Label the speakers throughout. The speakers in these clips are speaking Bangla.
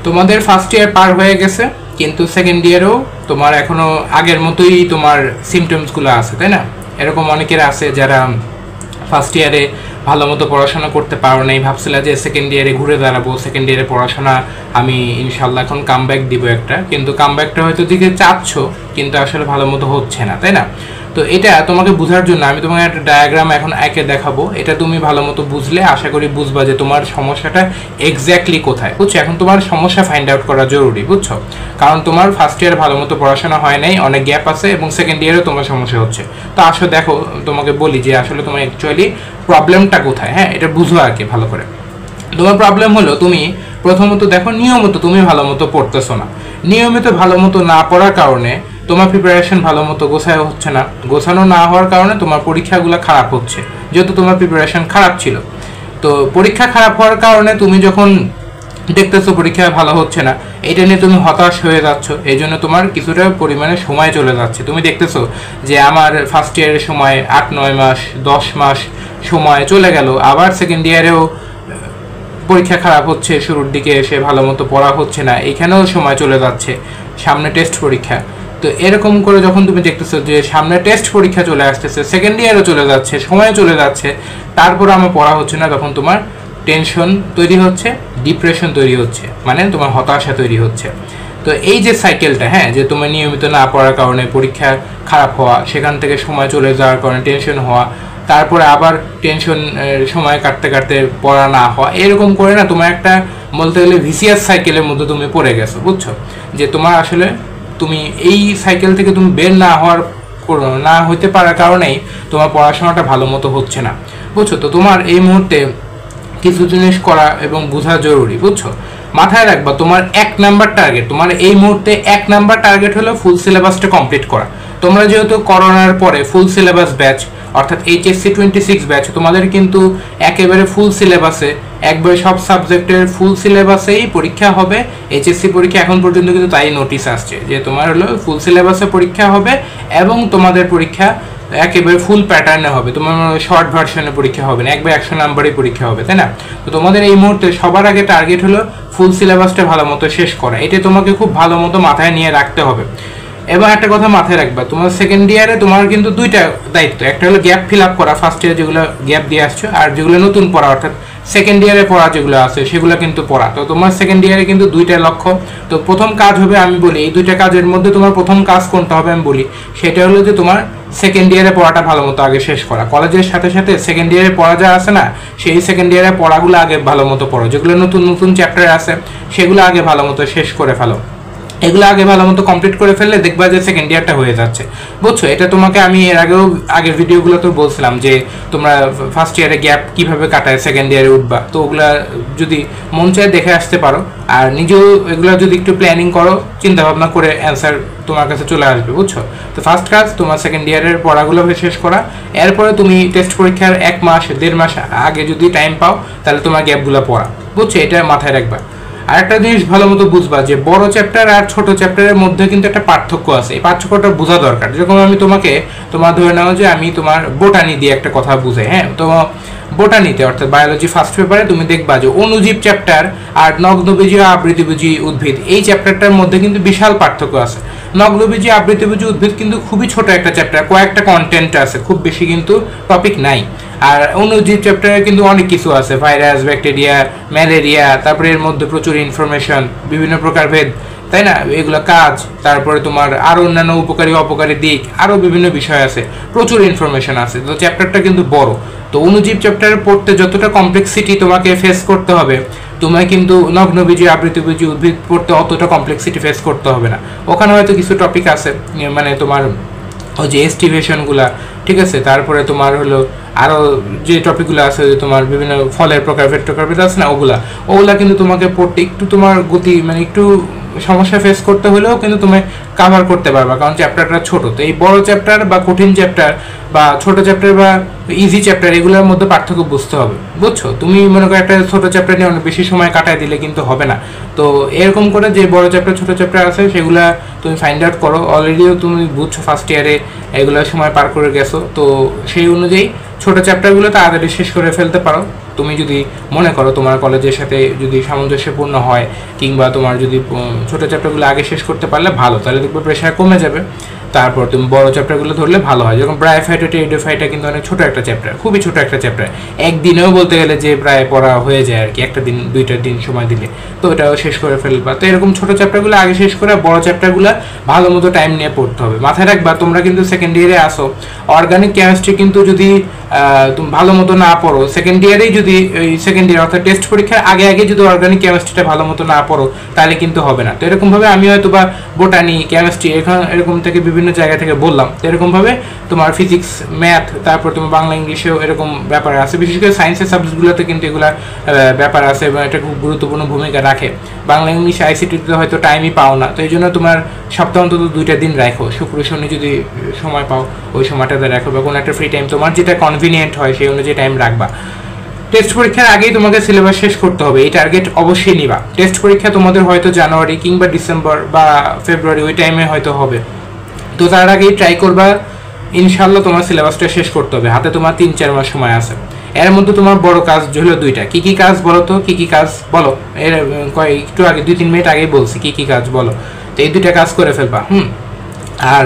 Speaker 1: তোমাদের ফার্স্ট ইয়ার পার হয়ে গেছে, কিন্তু সেকেন্ড ইয়ারেও তোমার এখনো আগের মতোই তোমার সিমটমসগুলো আছে, তাই না? এরকম অনেকের আছে যারা ফার্স্ট ইয়ারে ভালো মতো পড়াশোনা করতে পারো নাই, ভাবছিল যে সেকেন্ড ইয়ারে ঘুরে দাঁড়াবো, সেকেন্ড ইয়ারে পড়াশোনা আমি ইনশাল্লাহ এখন কামব্যাক দিব একটা, কিন্তু কামব্যাকটা হয়তো দিকে চাচ্ছ কিন্তু আসলে ভালো মতো হচ্ছে না, তাই না? তো এটা তোমাকে বোঝার জন্য আমি তোমাকে একটা ডায়াগ্রাম এখন একে দেখাবো, এটা তুমি ভালো মতো বুঝলে আশা করি বুঝবা যে তোমার সমস্যাটা এক্স্যাক্টলি কোথায়, বুঝছো? এখন তোমার সমস্যা ফাইন্ড আউট করা জরুরি, বুঝছো? কারণ তোমার ফার্স্ট ইয়ার ভালো মতো পড়াশোনা হয় নাই, অনেক গ্যাপ আছে, এবং সেকেন্ড ইয়ারেও তোমার সমস্যা হচ্ছে। তো আসলে দেখো, তোমাকে বলি যে আসলে তোমার অ্যাকচুয়ালি প্রবলেমটা কোথায়, হ্যাঁ, এটা বুঝো আগে ভালো করে। তোমার প্রবলেম হলো তুমি প্রথমত দেখো নিয়মিত তুমি ভালো মতো পড়তেছো না। নিয়মিত ভালো মতো না পড়ার কারণে তোমার প্রিপারেশন ভালো মতো গোছানো হচ্ছে না, গোছানো না হওয়ার কারণে তোমার পরীক্ষাগুলো খারাপ হচ্ছে, যেহেতু তোমার প্রিপারেশন খারাপ ছিল। তো পরীক্ষা খারাপ হওয়ার কারণে তুমি যখন দেখতেছো পরীক্ষা ভালো হচ্ছে না, এটা নিয়ে তুমি হতাশ হয়ে যাচ্ছ, এই জন্য তোমার কিছুটা পরিমাণে সময় চলে যাচ্ছে। তুমি দেখতেছো যে আমার ফার্স্ট ইয়ারের সময় 8-9 মাস 10 মাস সময় চলে গেল, আবার সেকেন্ড ইয়ারেও পরীক্ষা খারাপ হচ্ছে, শুরুর দিকে এসে ভালো মতো পড়া হচ্ছে না, এখানেও সময় চলে যাচ্ছে, সামনে টেস্ট পরীক্ষা। তো এরকম করে যখন তুমি দেখতেছো যে সামনে টেস্ট পরীক্ষা চলে আসতেছে, সেকেন্ড ইয়ারও চলে যাচ্ছে, সময় চলে যাচ্ছে, তারপর আমার পড়া হচ্ছে না, তখন তোমার টেনশন তৈরি হচ্ছে, ডিপ্রেশন তৈরি হচ্ছে, মানে তোমার হতাশা তৈরি হচ্ছে। তো এই যে সাইকেলটা, হ্যাঁ, যে তোমার নিয়মিত না পড়ার কারণে পরীক্ষা খারাপ হওয়া, সেখান থেকে সময় চলে যাওয়ার কারণে টেনশন হওয়া, তারপরে আবার টেনশন সময় কাটতে কাটতে পড়া না হওয়া, এরকম করে না তোমার একটা বলতে গেলে ভিসিয়াস সাইকেলের মধ্যে তুমি পড়ে গেছো, বুঝছো? যে তোমার আসলে তুমি এই সাইকেল থেকে তুমি বের না হইতে পারার কারণেই তোমার পড়াশোনাটা ভালো মতো হচ্ছে না, বুঝছো? তো তোমার এই মুহূর্তে কিছু জিনিস করা এবং বোঝা জরুরি, বুঝছো? মাথায় রাখবা তোমার 1 নাম্বার টার্গেট, তোমার এই মুহূর্তে 1 নাম্বার টার্গেট হলো ফুল সিলেবাসটা কমপ্লিট করা। তোমরা যেহেতু করোনার পরে ফুল সিলেবাস ব্যাচ অর্থাৎ এইচএসসি 26 ব্যাচ, তোমাদের কিন্তু একেবারে ফুল সিলেবাসে একবারে সব সাবজেক্টের ফুল সিলেবাসেই পরীক্ষা হবে। এইচএসসি পরীক্ষা এখন পর্যন্ত কিন্তু তাই নোটিশ আসছে যে তোমার হলো ফুল সিলেবাসে পরীক্ষা হবে, এবং তোমাদের পরীক্ষা একেবারে ফুল প্যাটার্নে হবে, তোমার শর্ট ভার্সনে পরীক্ষা হবে না, একবার 100 নাম্বারই পরীক্ষা হবে, তাই না? তো তোমাদের এই মুহূর্তে সবার আগে টার্গেট হলো ফুল সিলেবাসটা ভালো মতো শেষ করা, এটা তোমাকে খুব ভালো মতো মাথায় নিয়ে রাখতে হবে। এবং একটা কথা মাথায় রাখবা, তোমার সেকেন্ড ইয়ারে তোমার কিন্তু দুইটা দায়িত্ব, একটা হলো গ্যাপ ফিল আপ করা, ফার্স্ট ইয়ারে যেগুলো গ্যাপ দিয়ে আসছো, আর যেগুলো নতুন পড়া অর্থাৎ সেকেন্ড ইয়ারে পড়া যেগুলো আছে সেগুলো কিন্তু পড়া। তো তোমার সেকেন্ড ইয়ারে কিন্তু দুইটা লক্ষ্য। তো প্রথম কাজ হবে, আমি বলি এই দুইটা কাজের মধ্যে তোমার প্রথম কাজ কোনটা হবে আমি বলি, সেটা হলো যে তোমার সেকেন্ড ইয়ারে পড়াটা ভালো মতো আগে শেষ করা। কলেজের সাথে সাথে সেকেন্ড ইয়ারে পড়া যা আছে না, সেই সেকেন্ড ইয়ারে পড়াগুলো আগে ভালো মতো পড়ো, যেগুলো নতুন নতুন চ্যাপ্টার আছে সেগুলো আগে ভালো মতো শেষ করে ফেলো। এগুলো আগে ভালো মতো কমপ্লিট করে ফেললে দেখবা যে সেকেন্ড ইয়ারটা হয়ে যাচ্ছে, বুঝছো? এটা তোমাকে আমি এর আগের ভিডিওগুলো তো বলছিলাম যে তোমরা ফার্স্ট ইয়ারে গ্যাপ কিভাবে কাটায় সেকেন্ড ইয়ারে উঠবা, তো ওগুলা যদি মন চায় দেখে আসতে পারো, আর নিজেও এগুলো যদি একটু প্ল্যানিং করো, চিন্তা ভাবনা করে অ্যান্সার তোমার কাছে চলে আসবে, বুঝছো? তো ফার্স্ট কাজ তোমার সেকেন্ড ইয়ারের পড়াগুলো শেষ করা, এরপরে তুমি টেস্ট পরীক্ষার 1 মাস 1.5 মাস আগে যদি টাইম পাও তাহলে তোমার গ্যাপগুলো পড়া, বুঝছো? এটা মাথায় রাখবা। আরেকটা জিনিস ভালো মতো বুঝবা যে বড় চ্যাপ্টার আর ছোট চ্যাপ্টারের মধ্যে কিন্তু একটা পার্থক্য আছে, এই পার্থক্যটা বোঝা দরকার। যেরকম আমি তোমার ধরে নাও যে আমি তোমার বোটানি দিয়ে একটা কথা বুঝাই, হ্যাঁ, তো বোটানিতে অর্থাৎ বায়োলজি ফার্স্ট পেপারে তুমি দেখবা যে অণুজীব চ্যাপ্টার আর নগ্নবীজি ও আবৃতবীজি উদ্ভিদ, এই চ্যাপ্টারটার মধ্যে কিন্তু বিশাল পার্থক্য আছে। নগ্নবীজি আবৃতবীজি উদ্ভিদ কিন্তু খুবই ছোট একটা চ্যাপ্টার, কয়েকটা কন্টেন্ট আছে, খুব বেশি কিন্তু টপিক নাই। আর অণুজীব চ্যাপ্টারে কিন্তু অনেক কিছু আছে, ভাইরাস, ব্যাকটেরিয়া, ম্যালেরিয়া, তারপরে এর মধ্যে প্রচুর ইনফরমেশন, বিভিন্ন প্রকারভেদ, তাই না, এগুলো কাজ, তারপরে তোমার আরো অন্যান্য উপকারী অপকারী দিক, আরো বিভিন্ন বিষয় আছে, প্রচুর ইনফরমেশন আছে। তো চ্যাপ্টারটা কিন্তু বড়। তো অণুজীব চ্যাপ্টার পড়তে যতটা কমপ্লেক্সিটি তোমাকে ফেস করতে হবে, তোমায় কিন্তু নগ্নবীজি আবৃতবীজি উদ্ভিদ পড়তে অতটা কমপ্লেক্সিটি ফেস করতে হবে না। ওখানে হয়তো কিছু টপিক আছে, মানে তোমার ওই যে এস্টিভেশনগুলা, ঠিক আছে, তারপরে তোমার হলো আরো যে টপিকগুলো আছে, তোমার বিভিন্ন ফলের প্রকারভেদ আছে না, ওগুলা কিন্তু তোমাকে পড়তে একটু তোমার গতি মানে একটু সমস্যা ফেস করতে হলেও কিন্তু তুমি কাভার করতে পারবা, কারণ চ্যাপ্টারটা ছোট। তো এই বড় চ্যাপ্টার বা কঠিন চ্যাপ্টার বা ছোট চ্যাপ্টার বা ইজি চ্যাপ্টার এগুলোর মধ্যে পার্থক্য বুঝতে হবে, বুঝছো? তুমি মনে করো একটা ছোট চ্যাপ্টার নিয়ে অনেক বেশি সময় কাটায় দিলে কিন্তু হবে না। তো এরকম করে যে বড় চ্যাপ্টার ছোট চ্যাপ্টার আছে সেগুলা তুমি ফাইন্ড আউট করো। অলরেডিও তুমি বুঝছো ফার্স্ট ইয়ারে এগুলোর সময় পার করে গেছো, তো সেই অনুযায়ী ছোট চ্যাপ্টারগুলো তাড়াতাড়ি শেষ করে ফেলতে পারো। তুমি যদি মনে করো তোমার কলেজের সাথে যদি সামঞ্জস্যপূর্ণ হয়, কিংবা তোমার যদি ছোট চ্যাপ্টারগুলো আগে শেষ করতে পারলে ভালো, তাহলে দেখবে প্রেশার কমে যাবে। তারপর তুমি বড় চ্যাপ্টারগুলো ধরলে ভালো হয়। যেরকম ব্রায়োফাইটা টেরিডোফাইটা কিন্তু অনেক ছোট একটা চ্যাপ্টার, খুবই ছোট একটা চ্যাপ্টার, একদিনেও বলতে গেলে যে প্রায় পড়া হয়ে যায় আর কি, একটা দিন 2টা দিন সময় দিলে, তো এটাও শেষ করে ফেলবা। তো এরকম ছোট চ্যাপ্টারগুলো আগে শেষ করে বড় চ্যাপ্টারগুলো ভালো মতো টাইম নিয়ে পড়তে হবে। মাথায় রাখবা তোমরা কিন্তু সেকেন্ড ইয়ারে আসো, অর্গানিক কেমিস্ট্রি কিন্তু যদি তুমি ভালো মতো না পড়ো, সেকেন্ড ইয়ারেই যদি ওই সেকেন্ড ইয়ার অর্থাৎ টেস্ট পরীক্ষার আগে আগে যদি অর্গানিক কেমিস্ট্রিটা ভালো মতো না পড়ো তাহলে কিন্তু হবে না। তো এরকমভাবে আমি হয়তো বা বোটানি, কেমিস্ট্রি এরকম থেকে বিভিন্ন জায়গা থেকে বললাম, তো এরকমভাবে তোমার ফিজিক্স, ম্যাথ, তারপর তোমার বাংলা, ইংলিশেও এরকম ব্যাপার আছে। বিশেষ করে সায়েন্সের সাবজেক্টগুলোতে কিন্তু এগুলা ব্যাপার আছে এবং এটা খুব গুরুত্বপূর্ণ ভূমিকা রাখে। বাংলা, ইংলিশ, আইসিটিতে হয়তো টাইমই পাও না, তো এই জন্য তোমার সপ্তাহ অন্তত 2টা দিন রাখো, শুক্র শনি যদি সময় পাও ওই সময়টাতে রাখো, বা কোনো একটা ফ্রি টাইম তোমার যেটা কনভিনিয়েন্ট হয় সেই অনুযায়ী টাইম রাখবা। টেস্ট পরীক্ষার আগেই তোমাকে সিলেবাস শেষ করতে হবে, এই টার্গেট অবশ্যই নিবা। টেস্ট পরীক্ষা তোমাদের হয়তো জানুয়ারি কিংবা ডিসেম্বর বা ফেব্রুয়ারি ওই টাইমে হয়তো হবে, তো তার আগেই ট্রাই করবা ইনশাল্লাহ তোমার সিলেবাসটা শেষ করতে হবে। হাতে তোমার 3-4 মাস সময় আছে। এর মধ্যে তোমার বড় কাজ হলো 2টা। কি কি কাজ বলো তো? কি কি কাজ বলো? এর একটু আগে 2-3 মিনিট আগেই বলছি কি কি কাজ বলো। তো এই 2টা কাজ করে ফেলবা। আর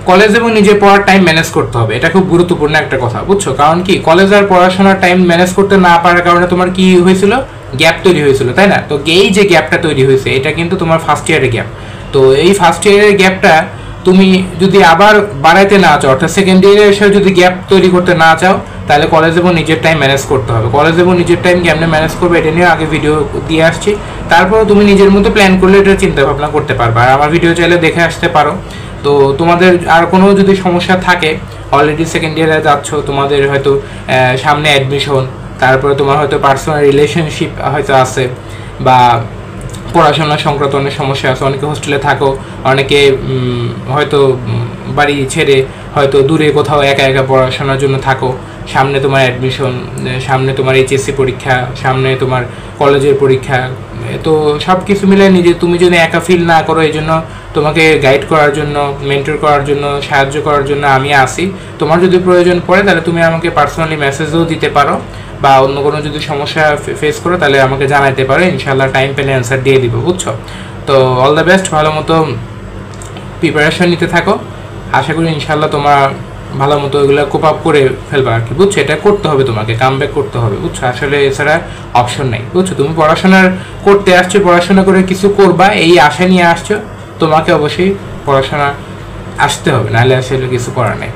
Speaker 1: কলেজ এবং নিজের পড়ার টাইম ম্যানেজ করতে হবে, এটা খুব গুরুত্বপূর্ণ একটা কথা, বুঝছো? কারণ কি, কলেজ আর পড়াশোনার টাইম ম্যানেজ করতে না পারার কারণে তোমার কি হয়েছিল, গ্যাপ তৈরি হয়েছিল, তাই না? তো এই যে গ্যাপটা তৈরি হয়েছে এটা কিন্তু তোমার ফার্স্ট ইয়ারের গ্যাপ। তো এই ফার্স্ট ইয়ারের গ্যাপটা তুমি যদি আবার বাড়াইতে না চাও, অর্থাৎ সেকেন্ড ইয়ারে এসে যদি গ্যাপ তৈরি করতে না চাও, তাহলে কলেজ এবং নিজের টাইম ম্যানেজ করতে হবে। কলেজ এবং নিজের টাইম কেমনে ম্যানেজ করবে এটা নিয়ে আগে ভিডিও দিয়ে আসছি, তারপর তুমি নিজের মতো প্ল্যান করলে এটা চিন্তা ভাবনা করতে পারবে। আর আমার ভিডিও চাইলে দেখে আসতে পারো। তো তোমাদের আর কোনো যদি সমস্যা থাকে, অলরেডি সেকেন্ড ইয়ারে যাচ্ছ, তোমাদের হয়তো সামনে অ্যাডমিশন, তারপরে তোমার হয়তো পার্সোনাল রিলেশনশিপ হয়তো আছে, বা পড়াশোনা সংক্রান্ত অনেক সমস্যা আছে, অনেকে হোস্টেলে থাকো, অনেকে হয়তো বাড়ি ছেড়ে হয়তো দূরে কোথাও একা একা পড়াশোনার জন্য থাকো, সামনে তোমার অ্যাডমিশন, সামনে তোমার এইচএসসি পরীক্ষা, সামনে তোমার কলেজের পরীক্ষা, তো সব কিছু মিলে নিজে তুমি যদি একা ফিল না করো, এই জন্য তোমাকে গাইড করার জন্য, মেন্টর করার জন্য, সাহায্য করার জন্য আমি আসি। তোমার যদি প্রয়োজন পড়ে তাহলে তুমি আমাকে পার্সোনালি মেসেজও দিতে পারো, বা অন্য কোনো যদি সমস্যা ফেস করো তাহলে আমাকে জানাইতে পারো, ইনশাল্লাহ টাইম পেলে অ্যান্সার দিয়ে দিব, বুঝছো? তো অল দ্য বেস্ট, ভালো মতো প্রিপারেশন নিতে থাকো। আশা করি ইনশাল্লাহ তোমার ভালো মতো এগুলো কোপ আপ করে ফেলবা আর কি, বুঝছো? এটা করতে হবে, তোমাকে কাম ব্যাক করতে হবে, বুঝছো? আসলে এছাড়া অপশন নেই, বুঝছো? তুমি পড়াশোনার করতে আসছো, পড়াশোনা করে কিছু করবা এই আশা নিয়ে আসছো, তোমাকে অবশ্যই পড়াশোনা আসতে হবে, নাহলে আসলে কিছু করার নেই।